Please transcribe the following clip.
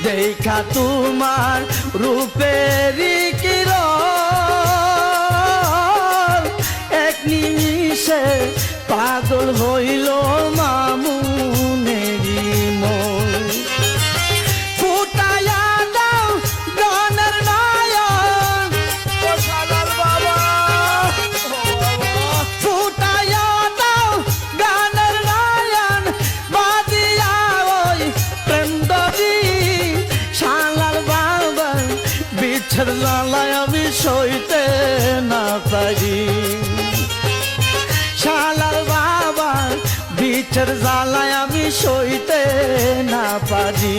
দেখা তোমার রূপেরই কিরণ এক নিমিষে পাগল হইল মামুনেরি মন ফুটাইয়া দাও গানের নয়ন ও সালার বাবা ফুটাইয়া দাও গানের নয়ন বাজিয়া ওই প্রেম দরি শালার বাবা বিচ্ছেদ জ্বালায় আমি সইতে না পারি শালার বাবা বিচ্ছেদ জ্বালায় আমি সইতে না পারি